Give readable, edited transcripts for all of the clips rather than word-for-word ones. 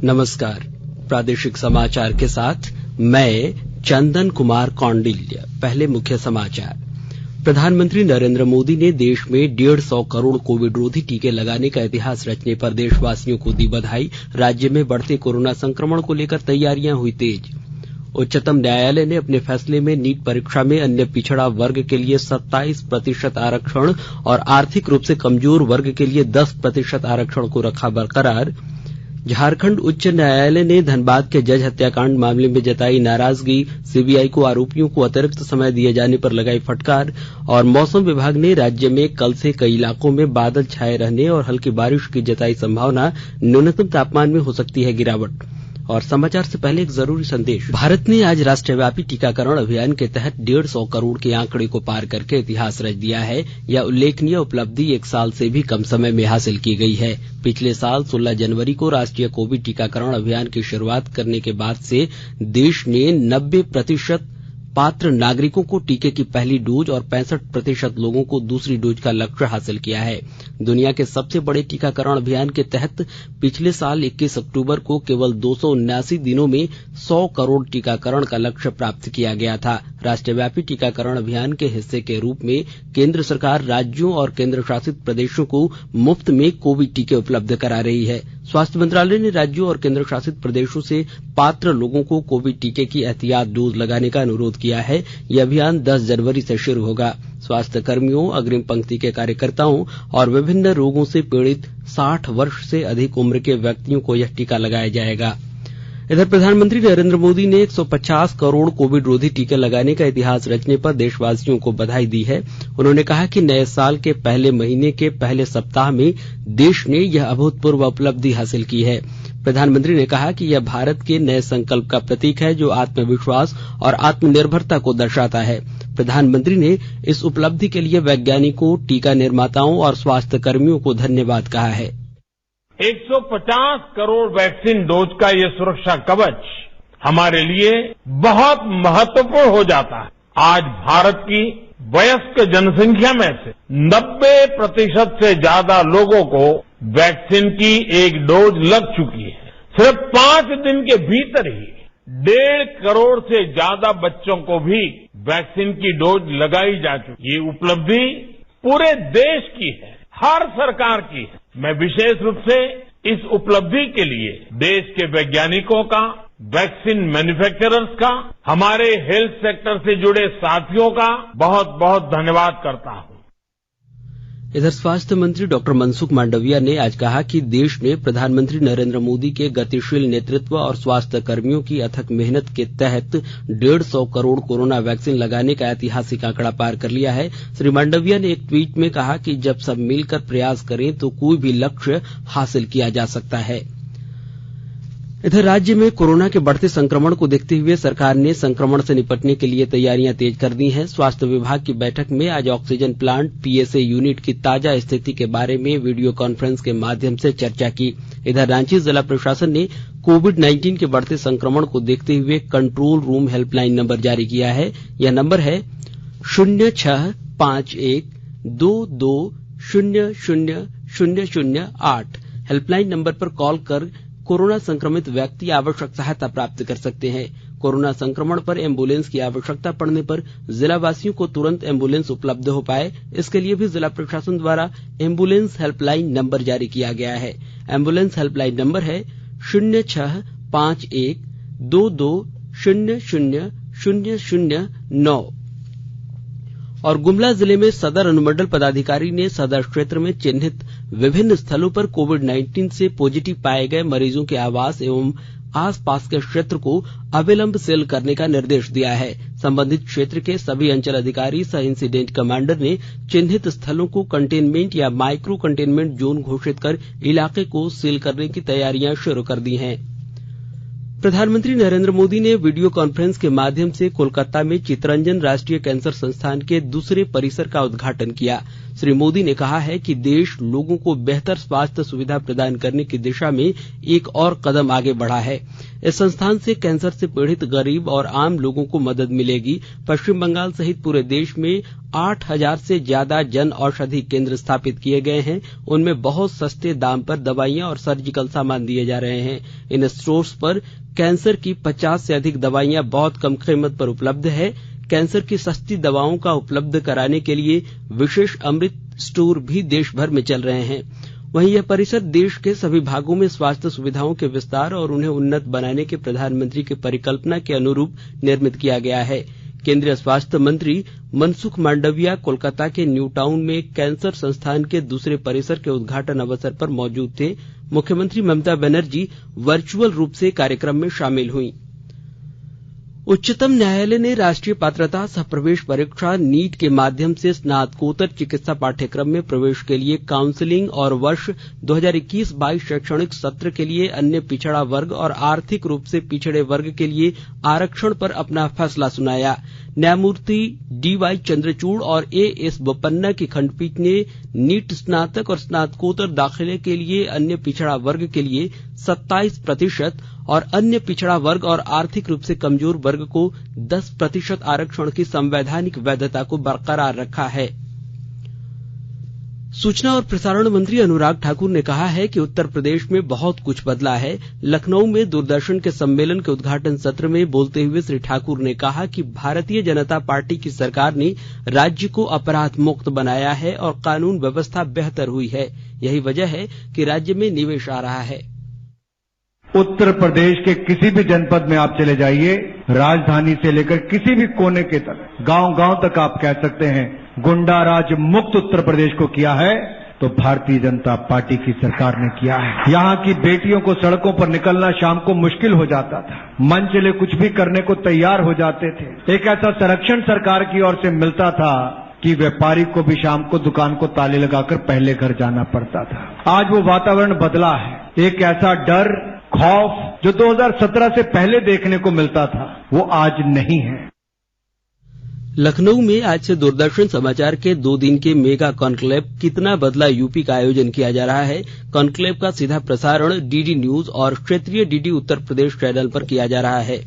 नमस्कार, प्रादेशिक समाचार के साथ मैं चंदन कुमार कौंडिल्य। पहले मुख्य समाचार। प्रधानमंत्री नरेंद्र मोदी ने देश में 150 करोड़ कोविड रोधी टीके लगाने का इतिहास रचने पर देशवासियों को दी बधाई। राज्य में बढ़ते कोरोना संक्रमण को लेकर तैयारियां हुई तेज। उच्चतम न्यायालय ने अपने फैसले में नीट परीक्षा में अन्य पिछड़ा वर्ग के लिए 27% आरक्षण और आर्थिक रूप से कमजोर वर्ग के लिए 10% आरक्षण को रखा बरकरार। झारखंड उच्च न्यायालय ने धनबाद के जज हत्याकांड मामले में जताई नाराजगी। सीबीआई को आरोपियों को अतिरिक्त समय दिए जाने पर लगाई फटकार। और मौसम विभाग ने राज्य में कल से कई इलाकों में बादल छाए रहने और हल्की बारिश की जताई संभावना। न्यूनतम तापमान में हो सकती है गिरावट। और समाचार से पहले एक जरूरी संदेश। भारत ने आज राष्ट्रव्यापी टीकाकरण अभियान के तहत 150 करोड़ के आंकड़े को पार करके इतिहास रच दिया है। यह उल्लेखनीय उपलब्धि 1 साल से भी कम समय में हासिल की गई है। पिछले साल 16 जनवरी को राष्ट्रीय कोविड टीकाकरण अभियान की शुरुआत करने के बाद से देश ने 90% पात्र नागरिकों को टीके की पहली डोज और 65% लोगों को दूसरी डोज का लक्ष्य हासिल किया है। दुनिया के सबसे बड़े टीकाकरण अभियान के तहत पिछले साल 21 अक्टूबर को केवल 279 दिनों में 100 करोड़ टीकाकरण का लक्ष्य प्राप्त किया गया था। राष्ट्रव्यापी टीकाकरण अभियान के हिस्से के रूप में केंद्र सरकार राज्यों और केंद्र शासित प्रदेशों को मुफ्त में कोविड टीके उपलब्ध करा रही है। स्वास्थ्य मंत्रालय ने राज्यों और केंद्र शासित प्रदेशों से पात्र लोगों को कोविड टीके की एहतियात डोज लगाने का अनुरोध किया है। यह अभियान 10 जनवरी से शुरू होगा। स्वास्थ्य कर्मियों, अग्रिम पंक्ति के कार्यकर्ताओं और विभिन्न रोगों से पीड़ित 60 वर्ष से अधिक उम्र के व्यक्तियों को यह टीका लगाया जाएगा। इधर प्रधानमंत्री नरेंद्र मोदी ने 150 करोड़ कोविड रोधी टीके लगाने का इतिहास रचने पर देशवासियों को बधाई दी है। उन्होंने कहा कि नए साल के पहले महीने के पहले सप्ताह में देश ने यह अभूतपूर्व उपलब्धि हासिल की है। प्रधानमंत्री ने कहा कि यह भारत के नए संकल्प का प्रतीक है जो आत्मविश्वास और आत्मनिर्भरता को दर्शाता है। प्रधानमंत्री ने इस उपलब्धि के लिए वैज्ञानिकों, टीका निर्माताओं और स्वास्थ्य कर्मियों को धन्यवाद कहा है। 150 करोड़ वैक्सीन डोज का ये सुरक्षा कवच हमारे लिए बहुत महत्वपूर्ण हो जाता है। आज भारत की वयस्क जनसंख्या में से 90% से ज्यादा लोगों को वैक्सीन की एक डोज लग चुकी है। सिर्फ 5 दिन के भीतर ही 1.5 करोड़ से ज्यादा बच्चों को भी वैक्सीन की डोज लगाई जा चुकी है। ये उपलब्धि पूरे देश की है, हर सरकार की है। मैं विशेष रूप से इस उपलब्धि के लिए देश के वैज्ञानिकों का, वैक्सीन मैन्युफैक्चरर्स का, हमारे हेल्थ सेक्टर से जुड़े साथियों का बहुत बहुत धन्यवाद करता हूं। इधर स्वास्थ्य मंत्री डॉक्टर मनसुख मांडविया ने आज कहा कि देश ने प्रधानमंत्री नरेंद्र मोदी के गतिशील नेतृत्व और स्वास्थ्य कर्मियों की अथक मेहनत के तहत 150 करोड़ कोरोना वैक्सीन लगाने का ऐतिहासिक आंकड़ा पार कर लिया है। श्री मांडविया ने एक ट्वीट में कहा कि जब सब मिलकर प्रयास करें तो कोई भी लक्ष्य हासिल किया जा सकता है। इधर राज्य में कोरोना के बढ़ते संक्रमण को देखते हुए सरकार ने संक्रमण से निपटने के लिए तैयारियां तेज कर दी हैं। स्वास्थ्य विभाग की बैठक में आज ऑक्सीजन प्लांट, पीएसए यूनिट की ताजा स्थिति के बारे में वीडियो कॉन्फ्रेंस के माध्यम से चर्चा की। इधर रांची जिला प्रशासन ने कोविड-19 के बढ़ते संक्रमण को देखते हुए कंट्रोल रूम हेल्पलाइन नंबर जारी किया है। यह नंबर है 065122000008। हेल्पलाइन नंबर पर कॉल कर कोरोना संक्रमित व्यक्ति आवश्यक सहायता प्राप्त कर सकते हैं। कोरोना संक्रमण पर एम्बुलेंस की आवश्यकता पड़ने पर जिला वासियों को तुरंत एम्बुलेंस उपलब्ध हो पाए, इसके लिए भी जिला प्रशासन द्वारा एम्बुलेंस हेल्पलाइन नंबर जारी किया गया है। एम्बुलेंस हेल्पलाइन नंबर है 065122000009। और गुमला जिले में सदर अनुमंडल पदाधिकारी ने सदर क्षेत्र में चिन्हित विभिन्न स्थलों पर कोविड-19 से पॉजिटिव पाए गए मरीजों के आवास एवं आसपास के क्षेत्र को अविलंब सील करने का निर्देश दिया है। संबंधित क्षेत्र के सभी अंचल अधिकारी सह इंसिडेंट कमांडर ने चिन्हित स्थलों को कंटेनमेंट या माइक्रो कंटेनमेंट जोन घोषित कर इलाके को सील करने की तैयारियां शुरू कर दी हैं। प्रधानमंत्री नरेंद्र मोदी ने वीडियो कॉन्फ्रेंस के माध्यम से कोलकाता में चितरंजन राष्ट्रीय कैंसर संस्थान के दूसरे परिसर का उद्घाटन किया। श्री मोदी ने कहा है कि देश लोगों को बेहतर स्वास्थ्य सुविधा प्रदान करने की दिशा में एक और कदम आगे बढ़ा है। इस संस्थान से कैंसर से पीड़ित गरीब और आम लोगों को मदद मिलेगी। पश्चिम बंगाल सहित पूरे देश में 8,000 से ज्यादा जन औषधि केंद्र स्थापित किए गए हैं। उनमें बहुत सस्ते दाम पर दवाइयां और सर्जिकल सामान दिए जा रहे हैं। इन स्टोर्स पर कैंसर की 50 से अधिक दवाइयां बहुत कम कीमत पर उपलब्ध है। कैंसर की सस्ती दवाओं का उपलब्ध कराने के लिए विशेष अमृत स्टोर भी देश भर में चल रहे हैं। वहीं यह परिसर देश के सभी भागों में स्वास्थ्य सुविधाओं के विस्तार और उन्हें उन्नत बनाने के प्रधानमंत्री की परिकल्पना के अनुरूप निर्मित किया गया है। केंद्रीय स्वास्थ्य मंत्री मनसुख मांडविया कोलकाता के न्यू टाउन में कैंसर संस्थान के दूसरे परिसर के उद्घाटन अवसर पर मौजूद थे। मुख्यमंत्री ममता बनर्जी वर्चुअल रूप से कार्यक्रम में शामिल हुई। उच्चतम न्यायालय ने राष्ट्रीय पात्रता सह प्रवेश परीक्षा नीट के माध्यम से स्नातकोत्तर चिकित्सा पाठ्यक्रम में प्रवेश के लिए काउंसलिंग और वर्ष 2021-22 शैक्षणिक सत्र के लिए अन्य पिछड़ा वर्ग और आर्थिक रूप से पिछड़े वर्ग के लिए आरक्षण पर अपना फैसला सुनाया। न्यायमूर्ति डीवाई चंद्रचूड़ और एएस बोपन्ना की खंडपीठ ने नीट स्नातक और स्नातकोत्तर दाखिले के लिए अन्य पिछड़ा वर्ग के लिए 27% और अन्य पिछड़ा वर्ग और आर्थिक रूप से कमजोर वर्ग को 10% आरक्षण की संवैधानिक वैधता को बरकरार रखा है। सूचना और प्रसारण मंत्री अनुराग ठाकुर ने कहा है कि उत्तर प्रदेश में बहुत कुछ बदला है। लखनऊ में दूरदर्शन के सम्मेलन के उद्घाटन सत्र में बोलते हुए श्री ठाकुर ने कहा कि भारतीय जनता पार्टी की सरकार ने राज्य को अपराध मुक्त बनाया है और कानून व्यवस्था बेहतर हुई है। यही वजह है कि राज्य में निवेश आ रहा है। उत्तर प्रदेश के किसी भी जनपद में आप चले जाइए, राजधानी से लेकर किसी भी कोने के तक, गांव-गांव तक आप कह सकते हैं गुंडा राज मुक्त उत्तर प्रदेश को किया है तो भारतीय जनता पार्टी की सरकार ने किया है। यहाँ की बेटियों को सड़कों पर निकलना शाम को मुश्किल हो जाता था, मन चले कुछ भी करने को तैयार हो जाते थे। एक ऐसा संरक्षण सरकार की ओर से मिलता था कि व्यापारी को भी शाम को दुकान को ताले लगाकर पहले घर जाना पड़ता था। आज वो वातावरण बदला है। एक ऐसा डर, खौफ जो 2017 से पहले देखने को मिलता था वो आज नहीं है। लखनऊ में आज से दूरदर्शन समाचार के 2 दिन के मेगा कॉन्क्लेव कितना बदला यूपी का आयोजन किया जा रहा है। कॉन्क्लेव का सीधा प्रसारण डीडी न्यूज और क्षेत्रीय डीडी उत्तर प्रदेश चैनल पर किया जा रहा है।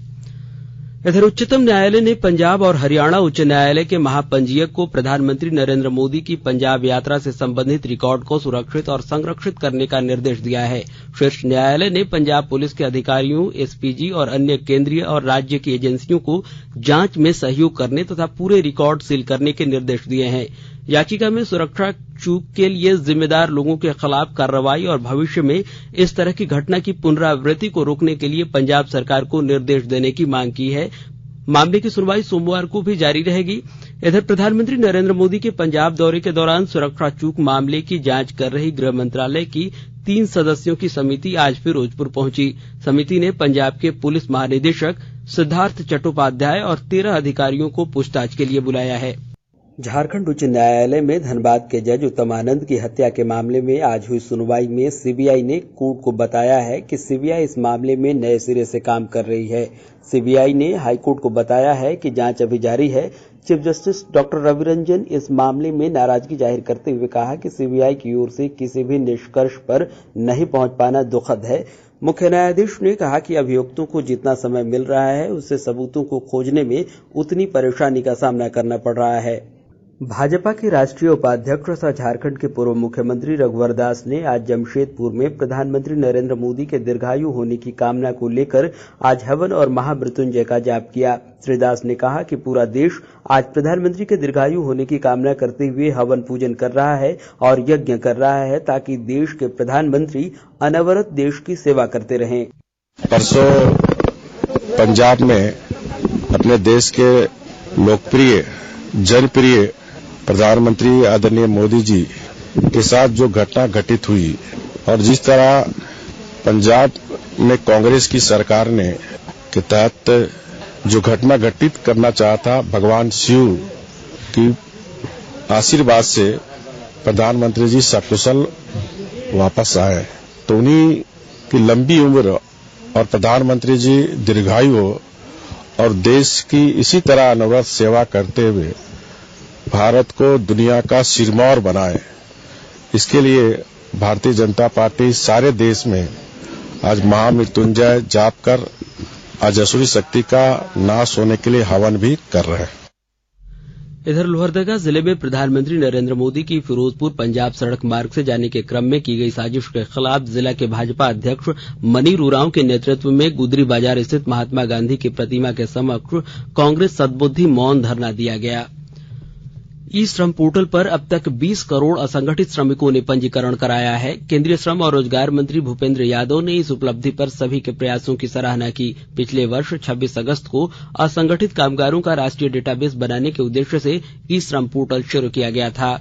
इधर उच्चतम न्यायालय ने पंजाब और हरियाणा उच्च न्यायालय के महापंजीयक को प्रधानमंत्री नरेंद्र मोदी की पंजाब यात्रा से संबंधित रिकॉर्ड को सुरक्षित और संरक्षित करने का निर्देश दिया है। शीर्ष न्यायालय ने पंजाब पुलिस के अधिकारियों, एसपीजी और अन्य केंद्रीय और राज्य की एजेंसियों को जांच में सहयोग करने तथा पूरे रिकॉर्ड सील करने के निर्देश दिए हैं। याचिका में सुरक्षा चूक के लिए जिम्मेदार लोगों के खिलाफ कार्रवाई और भविष्य में इस तरह की घटना की पुनरावृत्ति को रोकने के लिए पंजाब सरकार को निर्देश देने की मांग की है। मामले की सुनवाई सोमवार को भी जारी रहेगी। इधर प्रधानमंत्री नरेंद्र मोदी के पंजाब दौरे के दौरान सुरक्षा चूक मामले की जांच कर रही गृह मंत्रालय की 3 सदस्यों की समिति आज फिरोजपुर पहुंची। समिति ने पंजाब के पुलिस महानिदेशक सिद्धार्थ चट्टोपाध्याय और 13 अधिकारियों को पूछताछ के लिए बुलाया है। झारखंड उच्च न्यायालय में धनबाद के जज उत्तम आनंद की हत्या के मामले में आज हुई सुनवाई में सीबीआई ने कोर्ट को बताया है कि सीबीआई इस मामले में नए सिरे से काम कर रही है। सीबीआई ने हाईकोर्ट को बताया है कि जांच अभी जारी है। Chief justice doctor Ravi Ranjan इस मामले में नाराजगी जाहिर करते हुए कहा कि सीबीआई की ओर से किसी भी निष्कर्ष पर नहीं पहुंच पाना दुखद है। मुख्य न्यायाधीश ने कहा कि अभियुक्तों को जितना समय मिल रहा है उससे सबूतों को खोजने में उतनी परेशानी का सामना करना पड़ रहा है। भाजपा के राष्ट्रीय उपाध्यक्ष तथा झारखंड के पूर्व मुख्यमंत्री रघुवर दास ने आज जमशेदपुर में प्रधानमंत्री नरेंद्र मोदी के दीर्घायु होने की कामना को लेकर आज हवन और महामृत्युंजय का जाप किया। श्री दास ने कहा कि पूरा देश आज प्रधानमंत्री के दीर्घायु होने की कामना करते हुए हवन पूजन कर रहा है और यज्ञ कर रहा है ताकि देश के प्रधानमंत्री अनवरत देश की सेवा करते रहें। परसों पंजाब में अपने देश के लोकप्रिय जनप्रिय प्रधानमंत्री आदरणीय मोदी जी के साथ जो घटना घटित हुई और जिस तरह पंजाब में कांग्रेस की सरकार ने के तहत जो घटना घटित करना चाहता, भगवान शिव की आशीर्वाद से प्रधानमंत्री जी सकुशल वापस आए तो उन्हीं की लंबी उम्र और प्रधानमंत्री जी दीर्घायु हो और देश की इसी तरह अनवरत सेवा करते हुए भारत को दुनिया का सिरमौर बनाए। इसके लिए भारतीय जनता पार्टी सारे देश में आज महामृत्युंजय जाप कर आज असुरी शक्ति का नाश होने के लिए हवन भी कर रहे हैं। इधर लोहरदगा जिले में प्रधानमंत्री नरेंद्र मोदी की फिरोजपुर पंजाब सड़क मार्ग से जाने के क्रम में की गई साजिश के खिलाफ जिला के भाजपा अध्यक्ष मनीर उरांव के नेतृत्व में गुदरी बाजार स्थित महात्मा गांधी की प्रतिमा के समक्ष कांग्रेस सद्बुद्धि मौन धरना दिया गया। ई श्रम पोर्टल पर अब तक 20 करोड़ असंगठित श्रमिकों ने पंजीकरण कराया है। केंद्रीय श्रम और रोजगार मंत्री भूपेंद्र यादव ने इस उपलब्धि पर सभी के प्रयासों की सराहना की। पिछले वर्ष 26 अगस्त को असंगठित कामगारों का राष्ट्रीय डेटाबेस बनाने के उद्देश्य से ई श्रम पोर्टल शुरू किया गया था।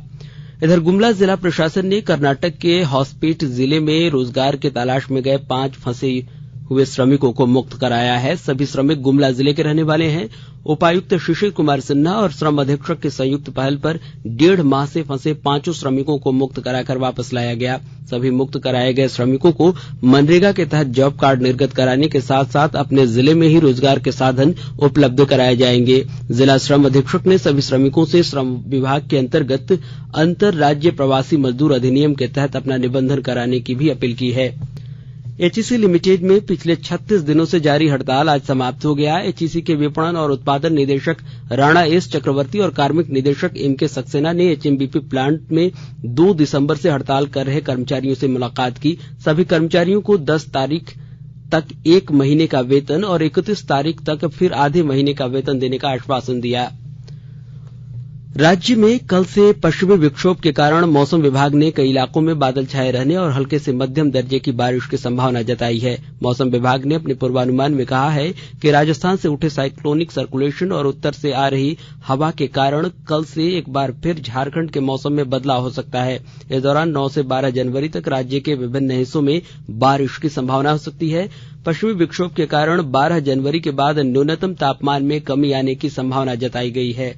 इधर गुमला जिला प्रशासन ने कर्नाटक के हॉस्पेट जिले में रोजगार की तलाश में गए 5 फंसे हुए श्रमिकों को मुक्त कराया है। सभी श्रमिक गुमला जिले के रहने वाले हैं। उपायुक्त शिशिर कुमार सिन्हा और श्रम अधीक्षक की संयुक्त पहल पर 1.5 माह से फंसे 5 श्रमिकों को मुक्त कराकर वापस लाया गया। सभी मुक्त कराए गए श्रमिकों को मनरेगा के तहत जॉब कार्ड निर्गत कराने के साथ साथ अपने जिले में ही रोजगार के साधन उपलब्ध कराए जाएंगे। जिला श्रम अधीक्षक ने सभी श्रमिकों से श्रम विभाग के अंतर्गत अंतर राज्य प्रवासी मजदूर अधिनियम के तहत अपना निबंधन कराने की भी अपील की है। एचईसी लिमिटेड में पिछले 36 दिनों से जारी हड़ताल आज समाप्त हो गया। एचईसी के विपणन और उत्पादन निदेशक राणा एस चक्रवर्ती और कार्मिक निदेशक एमके सक्सेना ने एचएमबीपी प्लांट में 2 दिसंबर से हड़ताल कर रहे कर्मचारियों से मुलाकात की। सभी कर्मचारियों को 10 तारीख तक 1 महीने का वेतन और 31 तारीख तक फिर आधे महीने का वेतन देने का आश्वासन दिया। राज्य में कल से पश्चिमी विक्षोभ के कारण मौसम विभाग ने कई इलाकों में बादल छाये रहने और हल्के से मध्यम दर्जे की बारिश की संभावना जताई है। मौसम विभाग ने अपने पूर्वानुमान में कहा है कि राजस्थान से उठे साइक्लोनिक सर्कुलेशन और उत्तर से आ रही हवा के कारण कल से एक बार फिर झारखंड के मौसम में बदलाव हो सकता है। इस दौरान 9 से 12 जनवरी तक राज्य के विभिन्न हिस्सों में बारिश की संभावना हो सकती है। पश्चिमी विक्षोभ के कारण 12 जनवरी के बाद न्यूनतम तापमान में कमी आने की संभावना जताई गई है।